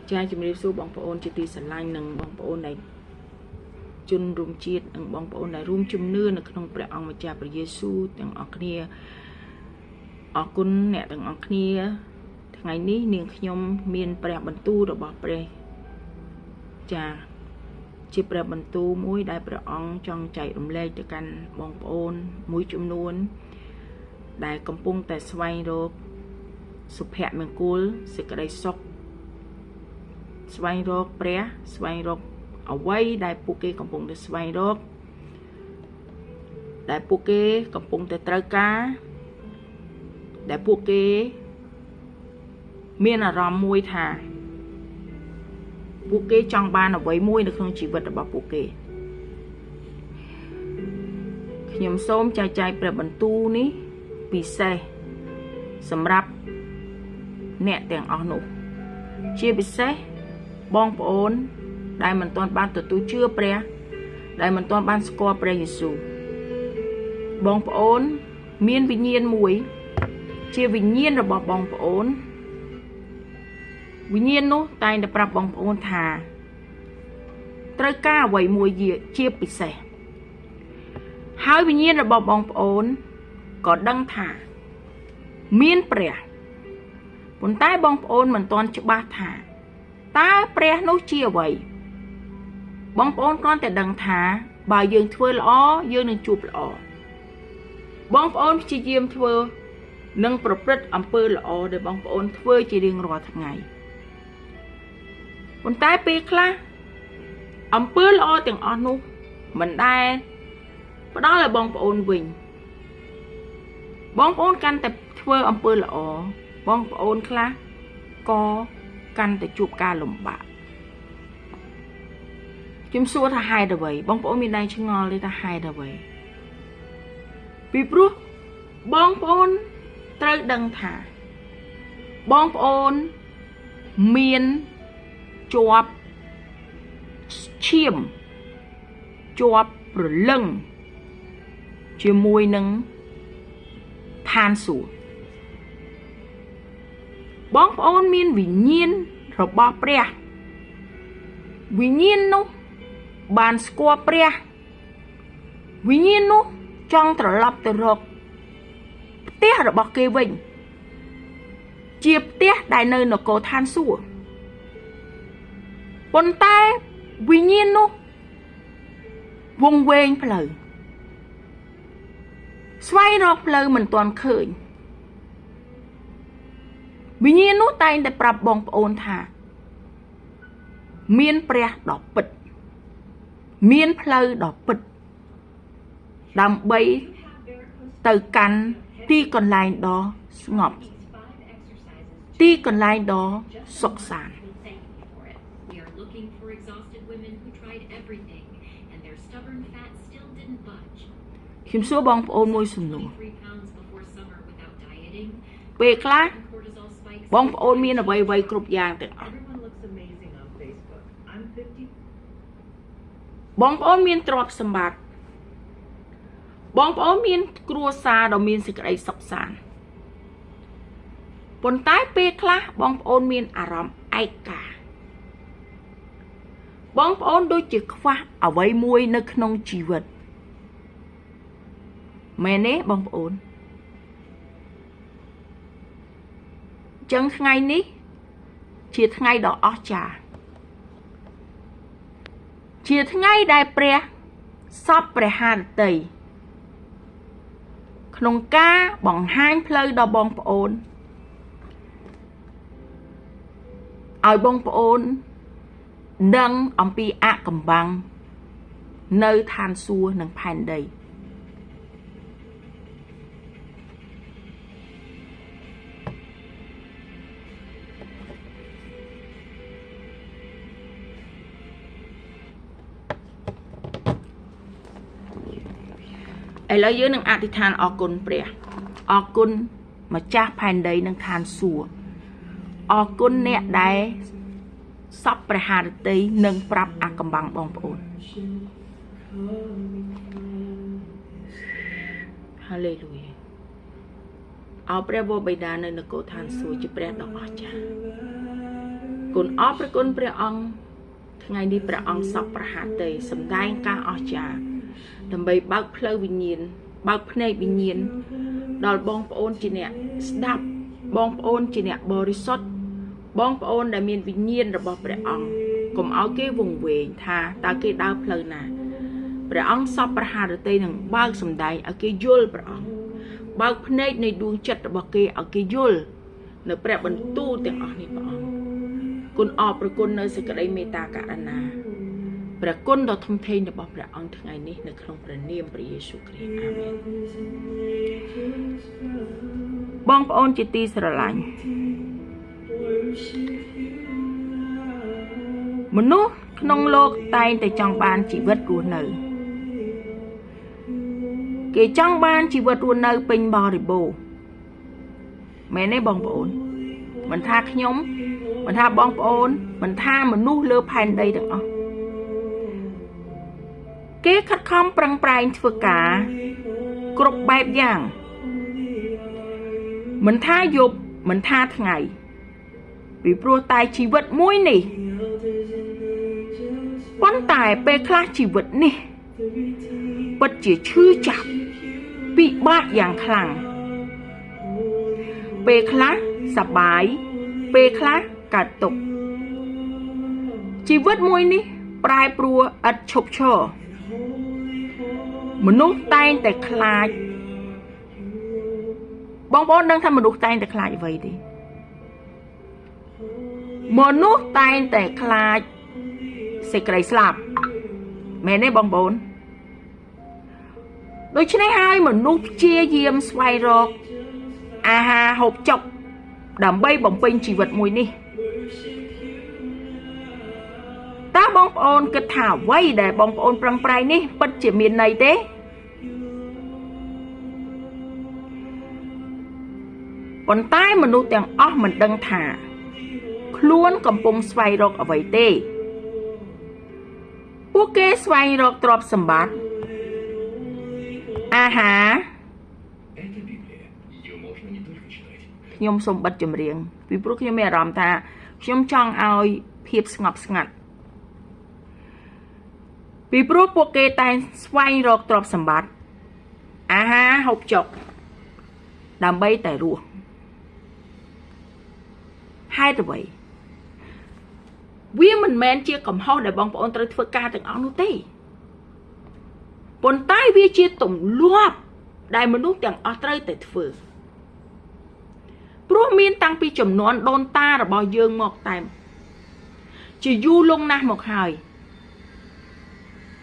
chaជំរាបសួរបងប្អូនជាទីស្រឡាញ់និងបងប្អូនដែលជនរួមជាតិនិងបងប្អូនដែលរួមជំនឿនៅក្នុងព្រះអង្គម្ចាស់ព្រះយេស៊ូវទាំងអស់គ្នាអរគុណអ្នកទាំងអស់គ្នាថ្ងៃនេះនាងខ្ញុំមានព្រះបន្ទូលរបស់ព្រះចាជាព្រះបន្ទូលមួយដែលព្រះអង្គចង់ចែករំលែកទៅកាន់បងប្អូនមួយចំនួនដែលកំពុងតែស្វែងរកសុភមង្គលសេចក្តីសុខស្វែងរកព្រះស្វែងរកអ្វីដែលពួកគេកំពុងតែស្វែងរកដែលពួកគេកំពុងតែត្រូវការដែលពួកគេមានអារម្មណ៍មួយថាពួកគេចង់បានអ្វីមួយនៅក្នុងជីវិតរបស់ពួកគេខ្ញុំសូមចែកចាយព្រះបន្ទូលនេះពិសេសសម្រាប់អ្នកទាំងអស់នោះជាពិសេសបងប្អូនដែលមិនទាន់បានទទួលជឿព្រះដែលមិនទាន់បានស្គាល់ព្រះយេស៊ូវបងប្អូនមានវិញ្ញាណមួយជាវិញ្ញាណរបស់បងប្អូនវិញ្ញាណនោះតែងតែប្រាប់បងប្អូនថាត្រូវការអ្វីមួយជាពិសេសហើយវិញ្ញាណរបស់បងប្អូនក៏ដឹងថាមានព្រះប៉ុន្តែបងប្អូនមិនទាន់ច្បាស់ថាតើព្រះនោះជាអ្វីបងប្អូនគ្រាន់តែដឹងថាបើយើងធ្វើល្អយើងនឹងជួបល្អបងប្អូនព្យាយាមធ្វើនិងប្រព្រឹត្តអំពើល្អដែលបងប្អូនធ្វើជារៀងរាល់ថ្ងៃប៉ុន្តែពេលខ្លះអំពើល្អទាំងអស់នោះមិនដែលផ្ដល់ឲ្យបងប្អូនវិញបងប្អូនកាន់តែធ្វើអំពើល្អបងប្អូនខ្លះក៏កាន់តែជួបការលំបាកខ្ញុំសួរថាហេតុអ្វីបងប្អូនមានដៃឆ្ងល់ទេថាហេតុអ្វីពីព្រោះបងប្អូនត្រូវដឹងថាបងប្អូនមានជាប់ឈាមជាប់ព្រលឹងជាមួយនឹងឋានសួគ៌បងប្អូនមានវិញ្ញាណរបស់ព្រះវិញ្ញាណនោះបានស្គាល់ព្រះវិញ្ញាណនោះចង់ត្រឡប់ទៅរកផ្ទះរបស់គេវិញជាផ្ទះដែលនៅនគរឋានសួគ៌ប៉ុន្តែវិញ្ញាណនោះវង្វេងផ្លូវស្វែងរកផ្លូវមិនទាន់ឃើញវិញ្ញាណនោះតែងតែប្រាប់បងប្អូនថាមានព្រះដ៏ពិតមានផ្លូវដ៏ពិតដើម្បីទៅកាន់ទីកន្លែងដ៏ស្ងប់ទីកន្លែងដ៏សុខសាន្តខ្ញុំសួរបងប្អូនមួយសំណួរពេលខ្លះបងប្អូនមានអ្វីៗគ្រប់យ៉ាងទាំងអស់បងប្អូនមានទ្រព្យសម្បត្តិបងប្អូនមានគ្រួសារដ៏មានសេចក្តីសុខសាន្តប៉ុន្តែពេលខ្លះបងប្អូនមានអារម្មណ៍ឯកាបងប្អូនដូចជាខ្វះអ្វីមួយនៅក្នុងជីវិតមែនទេបងប្អូនចឹងថ្ងៃនេះជាថ្ងៃដ៏អស្ចារ្យជាថ្ងៃដែលព្រះសពព្រះハរតីក្នុងការបង្ហាញផ្លូវដល់បងប្អូនឲ្យបងប្អូនដឹងអំពីអកំបាំងនៅឋានសួគ៌និងផែនដីឥឡូវយើងនឹងអធិដ្ឋានអរគុណព្រះអរគុណម្ចាស់ផែនដីនិងឋានសួគ៌អរគុណអ្នកដែលសពព្រះハរតីនឹងប្រាប់អាកំបាំងបងប្អូនហាឡេលូយ៉ាអោព្រះវរបិតានៅនគរឋានសួគ៌ជាព្រះដ៏អស្ចារ្យ គុណអរព្រះគុណព្រះអង្គថ្ងៃនេះព្រះអង្គសពប្រហាទេសម្ដែងការអស្ចារ្យដើម្បីបើកផ្លូវវិញ្ញាណបើកភ្នែកវិញ្ញាណដល់បងប្អូនជាអ្នកស្ដាប់បងប្អូនជាអ្នកបរិសុទ្ធបងប្អូនដែលមានវិញ្ញាណរបស់ព្រះអង្គកុំឲ្យគេវង្វេងថាតើគេដើរផ្លូវណាព្រះអង្គសពប្រហារទេនឹងបើកសម្ដែងឲ្យគេយល់ព្រះអង្គបើកភ្នែកនៃដួងចិត្តរបស់គេឲ្យគេយល់នៅព្រះបន្ទូលទាំងអស់នេះព្រះអង្គគុណអរព្រះគុណនៅសេចក្តីមេត្តាករុណាព្រះគុណដ៏ធំធេងរបស់ព្រះអង្គថ្ងៃនេះនៅក្នុងព្រះនាមព្រះយេស៊ូវគ្រីស្ទអាមែនបងប្អូនជាទីស្រឡាញ់មនុស្សក្នុងលោកតែងតែចង់បានជីវិតរស់នៅគេចង់បានជីវិតរស់នៅពេញបរិបូរណ៍មែនទេបងប្អូនមិនថាខ្ញុំមិនថាបងប្អូនមិនថាមនុស្សលើផែនដីទាំងអស់គេខិតខំប្រឹងប្រែងធ្វើការគ្រប់បែបយ៉ាងមិនថាយប់មិនថាថ្ងៃពីព្រោះតែជីវិតមួយនេះប៉ុន្តែពេលខ្លះជីវិតនេះពិតជាឈឺចាប់ពិបាកយ៉ាងខ្លាំងពេលខ្លះសប្បាយពេលខ្លះកើតទុក្ខជីវិតមួយនេះប្រែប្រួលឥតឈប់ឈរមនុស្សតែងតែខ្លាចបងប្អូនដឹងថាមនុស្សតែងតែខ្លាចអ្វីទេមនុស្សតែងតែខ្លាចសេចក្តីស្លាប់មែនទេបងប្អូនដូច្នេះហើយមនុស្សព្យាយាមស្វែងរកអាហារហូបចុកដើម្បីបំពេញជីវិតមួយនេះតើបងប្អូនគិតថាអ្វីដែលបងប្អូនប្រឹងប្រែងនេះពិតជាមានន័យទេប៉ុន្តែមនុស្សទាំងអស់មិនដឹងថាខ្លួនកំពុងស្វែងរកអ្វីទេពួកគេស្វែងរកទ្រព្យសម្បត្តិអាហារខ្ញុំសូមបិទចម្រៀងពីព្រោះខ្ញុំមានអារម្មណ៍ថាខ្ញុំចង់ឲ្យភាពស្ងប់ស្ងាត់ពីព្រោះពួកគេតែស្វែងរកទ្រព្យសម្បត្តិអាហារហូបចុកដើម្បីតែរស់ហេតុអ្វីវាមិនមែនជាកំហុសដែលបងប្អូនត្រូវធ្វើការទាំងអស់នោះទេប៉ុន្តែវាជាទម្លាប់ដែលមនុស្សទាំងអស់ត្រូវតែធ្វើព្រោះមានតាំងពីចំនួនដូនតារបស់យើងមកតែជាយូរលង់ណាស់មកហើយ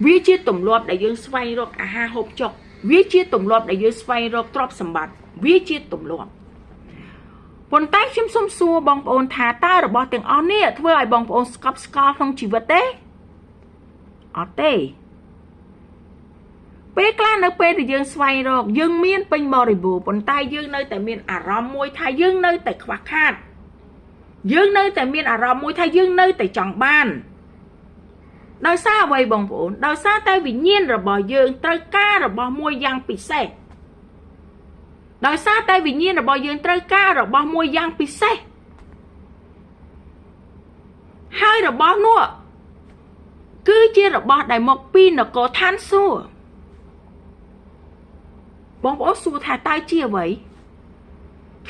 វាជាទម្លាប់ដែលយើងស្វែងរកអាហារហូបចុកវាជាទម្លាប់ដែលយើងស្វែងរកទ្រព្យសម្បត្តិវាជាទម្លាប់ប៉ុន្តែខ្ញុំសូមសួរបងប្អូនថាតើរបស់ទាំងអស់នេះធ្វើឲ្យបងប្អូនស្កប់ស្កល់ក្នុងជីវិតទេអត់ទេពេលខ្លះនៅពេលដែលយើងស្វែងរកយើងមានពេញបរិបូរណ៍ប៉ុន្តែយើងនៅតែមានអារម្មណ៍មួយថាយើងនៅតែខ្វះខាតយើងនៅតែមានអារម្មណ៍មួយថាយើងនៅតែចង់បានដោយសារអ្វីបងប្អូនដោយសារតែវិញ្ញាណរបស់យើងត្រូវការរបស់មួយយ៉ាងពិសេសដោយសារតែវិញ្ញាណរបស់យើងត្រូវការរបស់មួយយ៉ាងពិសេសហើយរបស់នោះគឺជារបស់ដែលមកពីនគរឋានសួគ៌បងប្អូនសួរថាតើជាអ្វី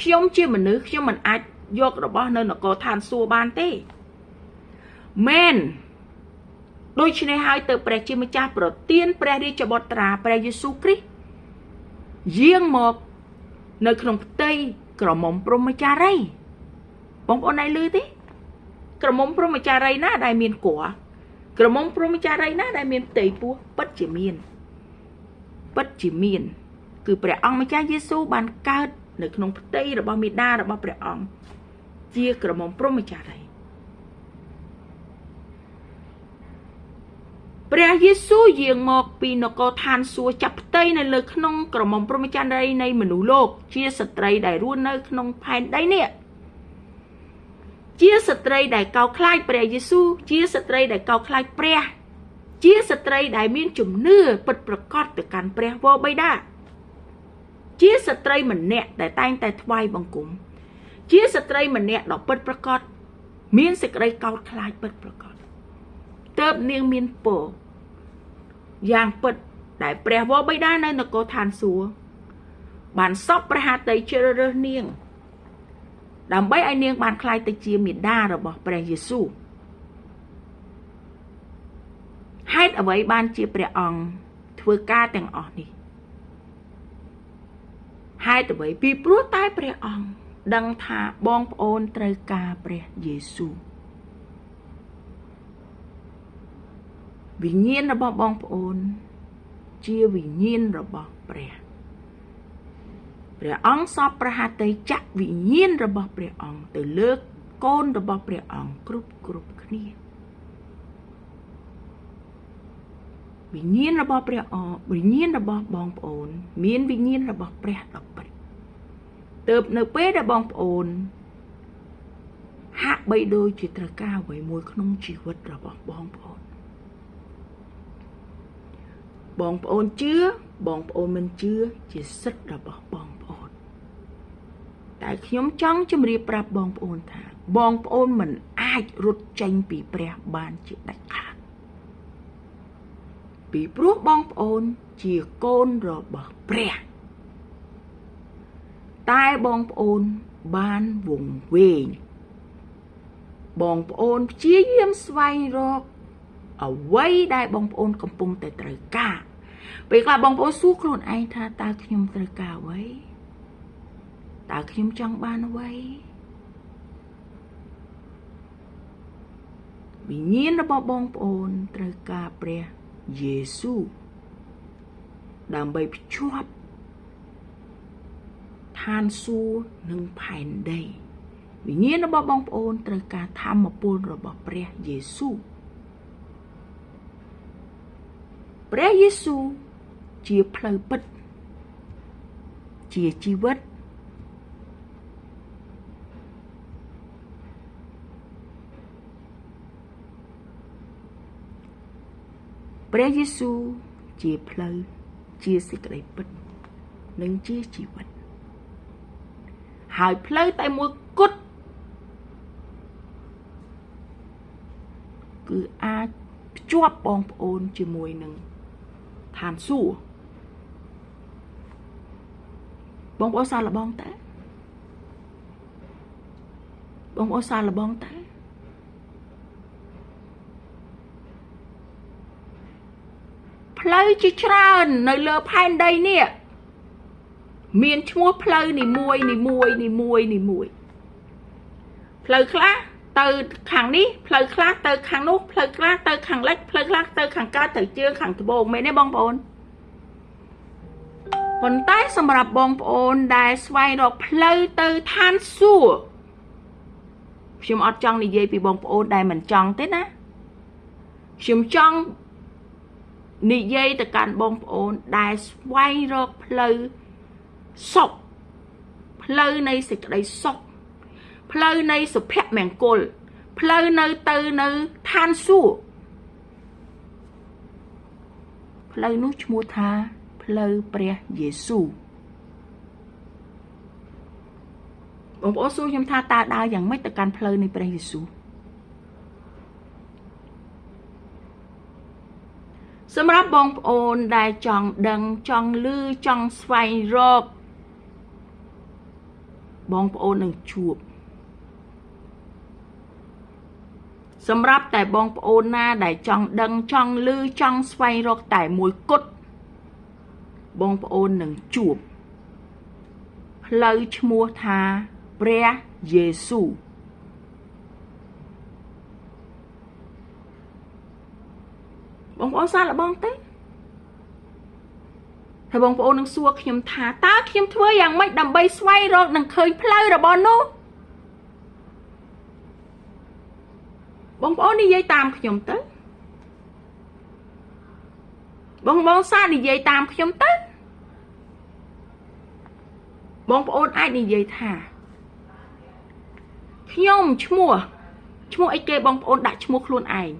ខ្ញុំជាមនុស្សខ្ញុំមិនអាចយករបស់នៅនគរឋានសួគ៌បានទេមែនដូច្នេះហើយទៅព្រះជាម្ចាស់ប្រទានព្រះរាជបុត្រាព្រះយេស៊ូវគ្រីស្ទយាងមកនៅក្នុងផ្ទៃក្រមុំព្រហ្មចារីបងប្អូនได้ឮទេក្រមុំព្រហ្មចារីណាដែលមានគភ៌ក្រមុំព្រហ្មចារីណាដែលមានផ្ទៃពោះពិតជាមានគឺព្រះអង្គម្ចាស់យេស៊ូវបានកើតនៅក្នុងផ្ទៃរបស់មេដារបស់ព្រះអង្គជាក្រមុំព្រហ្មចារីព្រះយេស៊ូវយាងមកពីនគរឋានសួគ៌ចាប់ផ្ទៃនៅលើក្នុងក្រមុំព្រហ្មចារីនៃមនុស្សលោកជាស្ត្រីដែលរស់នៅក្នុងផែនដីនេះជាស្ត្រីដែលកោតខ្លាចព្រះយេស៊ូវជាស្ត្រីដែលកោតខ្លាចព្រះជាស្ត្រីដែលមានជំនឿពិតប្រាកដទៅកាន់ព្រះវរបិតាជាស្ត្រីម្នាក់ដែលតែងតែថ្វាយបង្គំជាស្ត្រីម្នាក់ដ៏ពិតប្រាកដ មានសេចក្តីកោតខ្លាចពិតប្រកបទើបនាងមានពរយ៉ាងពិតដែលព្រះវរបិតានៅនគរឋានសួគ៌បានសពព្រះហត្ថីជ្រើសរើសនាងដើម្បីឲ្យនាងបានក្លាយទៅជាមាតារបស់ព្រះយេស៊ូវហេតុអ្វីបានជាព្រះអង្គធ្វើការទាំងអស់នេះហេតុអ្វីពីព្រោះតែព្រះអង្គដឹងថាបងប្អូនត្រូវការព្រះយេស៊ូវវិញ្ញាណរបស់បងប្អូនជាវិញ្ញាណរបស់ព្រះអង្គសពព្រះហត្ថីចាក់វិញ្ញាណរបស់ព្រះអង្គទៅលើកូនរបស់ព្រះអង្គគ្រប់គ្នាវិញ្ញាណរបស់ព្រះអង្គវិញ្ញាណរបស់បងប្អូនមានវិញ្ញាណរបស់ព្រះដ៏ពិតទើបនៅពេលដែលបងប្អូនហាក់បីដូចជាត្រូវការអ្វីមួយក្នុងជីវិតរបស់បងប្អូនជឿបងប្អូនមិនជឿជាសិទ្ធិរបស់បងប្អូនតែខ្ញុំចង់ជម្រាបប្រាប់បងប្អូនថាបងប្អូនមិនអាចរត់ចេញពីព្រះបានជាដាច់ខាតពីព្រោះបងប្អូនជាកូនរបស់ព្រះតែបងប្អូនបានវង្វេងបងប្អូនព្យាយាមស្វែងរកអ្វីដែលបងប្អូនកំពុងតែត្រូវការពេលខ្លះបងប្អូនសួរខ្លួនឯងថាតើខ្ញុំត្រូវការអ្វីតើខ្ញុំចង់បានអ្វីវិញ្ញាណរបស់បងប្អូនត្រូវការព្រះយេស៊ូវដើម្បីភ្ជាប់ឋានសួគ៌និងផែនដីវិញ្ញាណរបស់បងប្អូនត្រូវការធម៌ពលរបស់ព្រះយេស៊ូវព្រះយេស៊ូវជាផ្លូវពិតជាជីវិតព្រះយេស៊ូវជាផ្លូវជាសេចក្តីពិតនិងជាជីវិតហើយផ្លូវតែមួយគត់គឺអាចភ្ជាប់បងប្អូនជាមួយនឹងឋានសួគ៌បងប្អូនសាកល្បងតើបងប្អូនសាកល្បងតើផ្លូវជាច្រើននៅលើផែនដីនេះមានឈ្មោះផ្លូវនីមួយផ្លូវខ្លះទៅខាងនេះផ្លូវខ្លះទៅខាងនោះផ្លូវខ្លះទៅខាងលិចផ្លូវខ្លះទៅខាងកើតទៅជើងខាងត្បូងមែនទេបងប្អូនប៉ុន្តែសម្រាប់បងប្អូនដែលស្វែងរកផ្លូវទៅឋានសួគ៌ខ្ញុំអត់ចង់និយាយពីបងប្អូនដែលមិនចង់ទេណាខ្ញុំចង់និយាយទៅកាន់បងប្អូនដែលស្វែងរកផ្លូវសុខផ្លូវនៃសេចក្តីសុខផ្លូវនៃសុភមង្គលផ្លូវទៅនៅឋានសួគ៌ផ្លូវនោះឈ្មោះថាផ្លូវព្រះយេស៊ូវបងប្អូនសួរខ្ញុំថាតើដើរយ៉ាងម៉េចទៅកាន់ផ្លូវនៃព្រះយេស៊ូវសម្រាប់បងប្អូនដែលចង់ដឹងចង់ឮចង់ស្វែងរកបងប្អូននឹងជួបសម្រាប់តែបងប្អូនណាដែលចង់ដឹងចង់ឮចង់ស្វែងរកតែមួយគត់បងប្អូននឹងជួបផ្លូវឈ្មោះថាព្រះយេស៊ូវបងប្អូនសាកល្បងទេហើយបងប្អូននឹងសួរខ្ញុំថាតើខ្ញុំធ្វើយ៉ាងម៉េចដើម្បីស្វែងរកនិងឃើញផ្លូវរបស់នោះបងប្អូននិយាយតាមខ្ញុំទៅបងប្អូនសាកនិយាយតាមខ្ញុំទៅបងប្អូនអាចនិយាយថាខ្ញុំឈ្មោះអីគេបងប្អូនដាក់ឈ្មោះខ្លួនឯង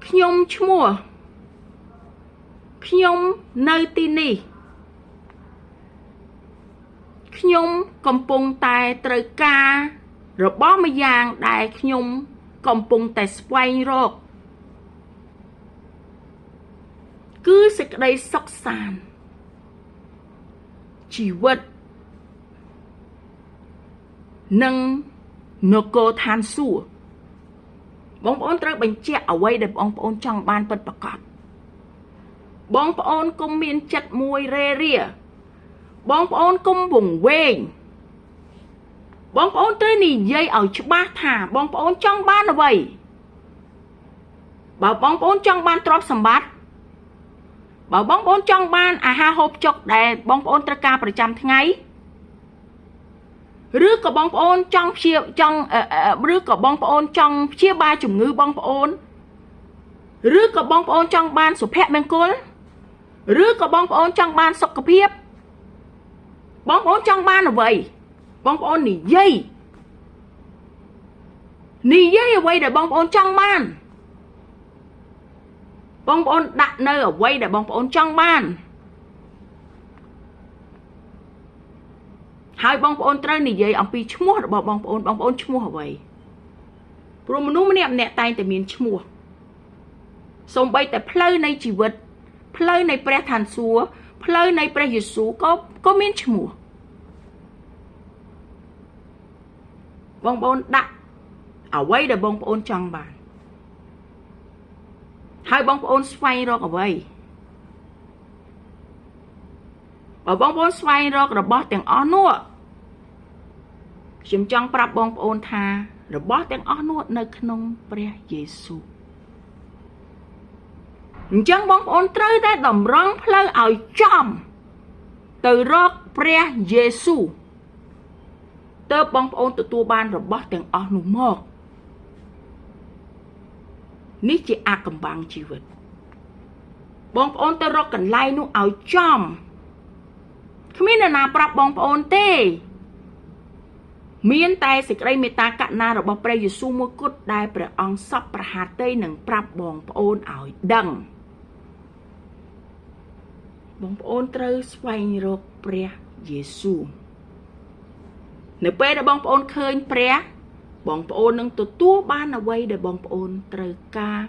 ខ្ញុំឈ្មោះខ្ញុំនៅទីនេះ ខ្ញុំកំពុងតែត្រូវការរបស់មួយយ៉ាងដែលខ្ញុំកំពុងតែស្វែងរកគឺសេចក្តីសុខសាន្តជីវិតនិងនគរឋានសួគ៌បងប្អូនត្រូវបញ្ជាក់អ្វីដែលបងប្អូនចង់បានពិតប្រាកដបងប្អូនកុំមានចិត្តមួយរេរាបងប្អូនកុំវង្វេងបងប្អូនត្រូវនិយាយឲ្យច្បាស់ថាបងប្អូនចង់បានអ្វីបើបងប្អូនចង់បានទ្រព្យសម្បត្តិបើបងប្អូនចង់បានអាហារហូបចុកដែលបងប្អូនត្រូវការប្រចាំថ្ងៃឬក៏បងប្អូនចង់ព្យាបាលជំងឺបងប្អូនឬក៏បងប្អូនចង់បានសុភមង្គលឬក៏បងប្អូនចង់បានសុខភាពបងប្អូនចង់បានអ្វីបងប្អូននិយាយអ្វីដែលបងប្អូនចង់បានបងប្អូនដាក់នៅអ្វីដែលបងប្អូនចង់បានហើយបងប្អូនត្រូវនិយាយអំពីឈ្មោះរបស់បងប្អូនឈ្មោះអ្វីព្រោះមនុស្សម្នាក់តែងតែមានឈ្មោះសូម្បីតែផ្លូវនៃជីវិតផ្លូវនៃព្រះឋានសួគ៌ផ្លូវនៃព្រះយេស៊ូវក៏មានឈ្មោះបងប្អូនដាក់អ្វីដែលបងប្អូនចង់បានហើយបងប្អូនស្វែងរកអ្វីបើបងប្អូនស្វែងរករបស់ទាំងអស់នោះខ្ញុំចង់ប្រាប់បងប្អូនថារបស់ទាំងអស់នោះនៅក្នុងព្រះយេស៊ូវអញ្ចឹងបងប្អូនត្រូវតែតម្រង់ផ្លូវឲ្យចំទៅរកព្រះយេស៊ូវទើបបងប្អូនទទួលបានរបស់ទាំងអស់នោះមកនេះជាអាថ៌កំបាំងជីវិតបងប្អូនទៅរកកន្លែងនោះឲ្យចំគ្មានអ្នកណាប្រាប់បងប្អូនទេមានតែសេចក្តីមេត្តាករុណារបស់ព្រះយេស៊ូវមួយគត់ដែលព្រះអង្គសពប្រហាតីនឹងប្រាប់បងប្អូនឲ្យដឹងបងប្អូនត្រូវស្វែងរកព្រះយេស៊ូវនៅពេលដែលបងប្អូនឃើញព្រះបងប្អូននឹងទទួលបានអ្វីដែលបងប្អូនត្រូវការ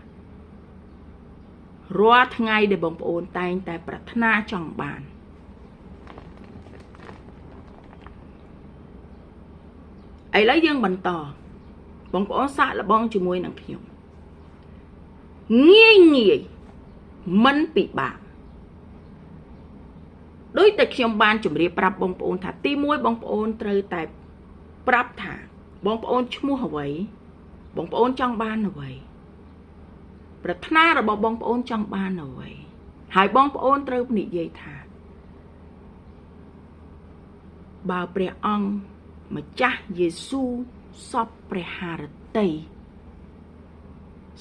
រាល់ថ្ងៃដែលបងប្អូនតែងតែប្រាថ្នាចង់បានឥឡូវយើងបន្តបងប្អូនសាកល្បងជាមួយនឹងខ្ញុំងាយមិនពិបាកដោយតែខ្ញុំបានជម្រាបប្រាប់បងប្អូនថាទី1បងប្អូនត្រូវតែប្រាប់ថាបងប្អូនឈ្មោះអ្វីបងប្អូនចង់បានអ្វីប្រាថ្នារបស់បងប្អូនចង់បានអ្វីហើយបងប្អូនត្រូវនិយាយថាបើព្រះអង្គម្ចាស់យេស៊ូវសពព្រះハរតី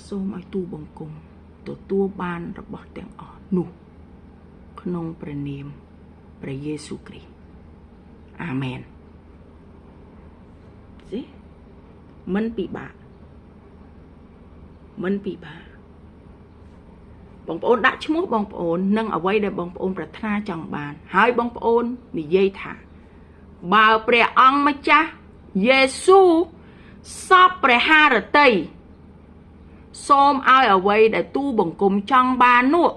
សូមឲ្យទូលបង្គំទទួលបានរបស់ទាំងអស់នោះក្នុងព្រះនាមព្រះយេស៊ូវគ្រីស្ទអាមែនទេមិនពិបាកបងប្អូនដាក់ឈ្មោះបងប្អូននិងអ្វីដែលបងប្អូនប្រាថ្នាចង់បានហើយបងប្អូននិយាយថាបើព្រះអង្គម្ចាស់យេស៊ូវសពព្រះハរតីសូមឲ្យអ្វីដែលទូលបង្គំចង់បាននោះ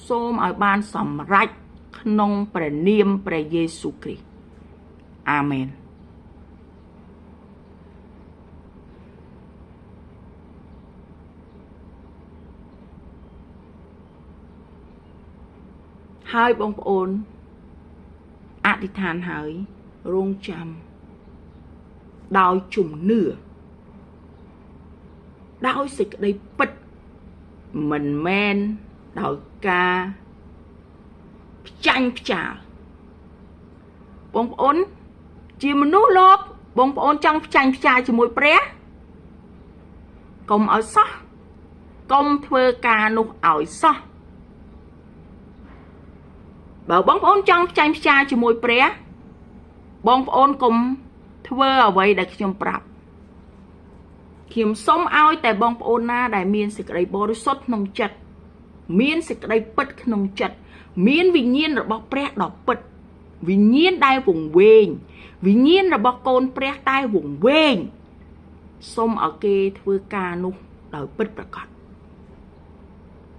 សូមឲ្យបានសម្រេចក្នុងព្រះនាមព្រះយេស៊ូវគ្រីស្ទអាមែនហើយបងប្អូនអធិដ្ឋានហើយរងចាំដោយជំនឿដោយសេចក្តីពិតមិនមែនដោយការផ្ចាញ់ផ្ចាលបងប្អូនជាមនុស្សលោកបងប្អូនចង់ផ្ចាញ់ផ្ចាលជាមួយព្រះកុំឲ្យសោះកុំធ្វើការនោះឲ្យសោះបើបងប្អូនចង់ផ្ចាញ់ផ្ចាលជាមួយព្រះបងប្អូនកុំធ្វើអ្វីដែលខ្ញុំប្រាប់ខ្ញុំសូមឲ្យតែបងប្អូនណាដែលមានសេចក្តីបរិសុទ្ធក្នុងចិត្តមានសេចក្តីពិតក្នុងចិត្តមានវិញ្ញាណរបស់ព្រះដ៏ពិត វិញ្ញាណដែលវង្វេងវិញ្ញាណរបស់កូនព្រះតែវង្វេងសូមឲ្យគេធ្វើការនោះដោយពិតប្រាកដ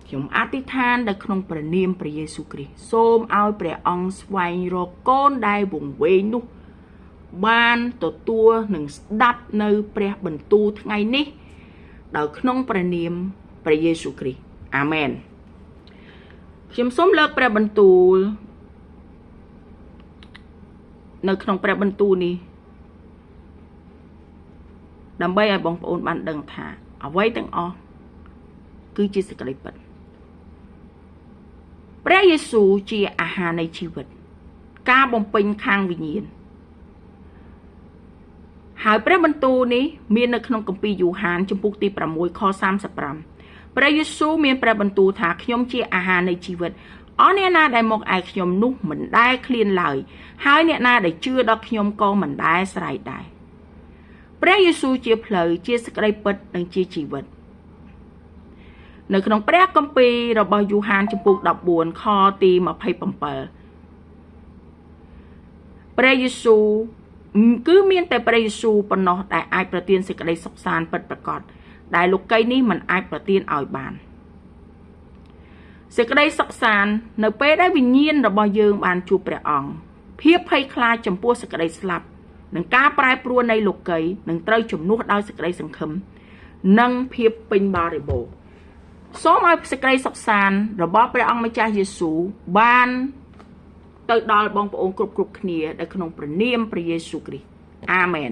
ខ្ញុំអធិដ្ឋាននៅក្នុងព្រះនាមព្រះយេស៊ូវគ្រីស្ទសូមឲ្យព្រះអង្គស្វែងរកកូនដែលវង្វេងនោះបានទទួលនិងស្ដាប់នៅព្រះបន្ទូលថ្ងៃនេះដោយក្នុងព្រះនាមព្រះយេស៊ូវគ្រីស្ទអាមែនខ្ញុំសូមលើកព្រះបន្ទូលនៅក្នុងព្រះបន្ទូលនេះដើម្បីឲ្យបងប្អូនបានដឹងថាអ្វីទាំងអស់គឺជាសេចក្តីពិតព្រះយេស៊ូវជាអាហារនៃជីវិតការបំពេញខាងវិញ្ញាណហើយព្រះបន្ទូលនេះមាននៅក្នុងគម្ពីរយូហានជំពូកទី6ខ35ព្រះយេស៊ូវមានព្រះបន្ទូលថាខ្ញុំជាអាហារនៃជីវិតអស់អ្នកណាដែលមកឯខ្ញុំនោះមិនដែលឃ្លានឡើយហើយអ្នកណាដែលជឿដល់ខ្ញុំក៏មិនដែលស្រែកដែរព្រះយេស៊ូវជាផ្លូវជាសេចក្តីពិតនិងជាជីវិតនៅក្នុងព្រះគម្ពីររបស់យូហានជំពូក14ខទី27ព្រះយេស៊ូវគឺមានតែព្រះយេស៊ូវប៉ុណ្ណោះដែលអាចប្រទានសេចក្តីសុខសាន្តពិតប្រាកដដែលលោកីយ៍នេះមិនអាចប្រទានឲ្យបានសេចក្តីសុខសាន្តនៅពេលដែលវិញ្ញាណរបស់យើងបានជួបព្រះអង្គភាពភ័យខ្លាចចំពោះសេចក្តីស្លាប់និងការប្រែប្រួលនៃលោកីយ៍នឹងត្រូវជំនួសដោយសេចក្តីសង្ឃឹមនិងភាពពេញបរិបូរណ៍សូមឲ្យសេចក្តីសុខសាន្តរបស់ព្រះអង្គម្ចាស់យេស៊ូវបានទៅដល់បងប្អូនគ្រប់គ្នានៅក្នុងព្រះនាមព្រះយេស៊ូវគ្រីស្ទអាមែន